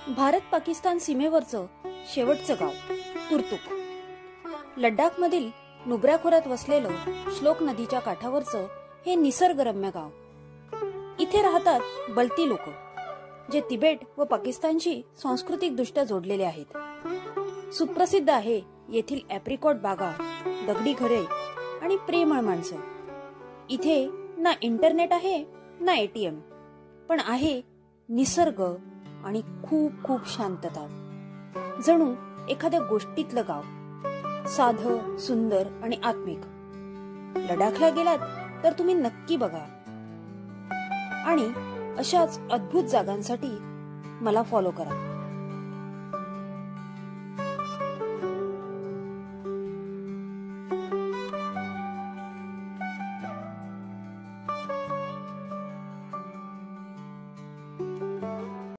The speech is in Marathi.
भारत पाकिस्तान सीमेवरचं शेवटचं गाव तुर्तुक. लडाखमधील नुब्रा खोऱ्यात वसलेलं श्लोक नदीच्या काठावरचं हे निसर्गरम्य गाव. इथे राहतात बलती लोक, जे तिबेट व पाकिस्तानशी सांस्कृतिक दृष्ट्या जोडलेले आहेत. सुप्रसिद्ध आहे येथील ॲप्रिकॉट बागा, दगडी घरे आणि प्रेमळ माणसं. इथे ना इंटरनेट आहे ना ATM, पण आहे निसर्ग आणि खूप खूप शांतता. जणू एखाद्या गोष्टीतलं गाव, साधं, सुंदर आणि आत्मिक. लडाखला गेलात तर तुम्ही नक्की बघा. आणि अशाच अद्भुत जागांसाठी मला फॉलो करा.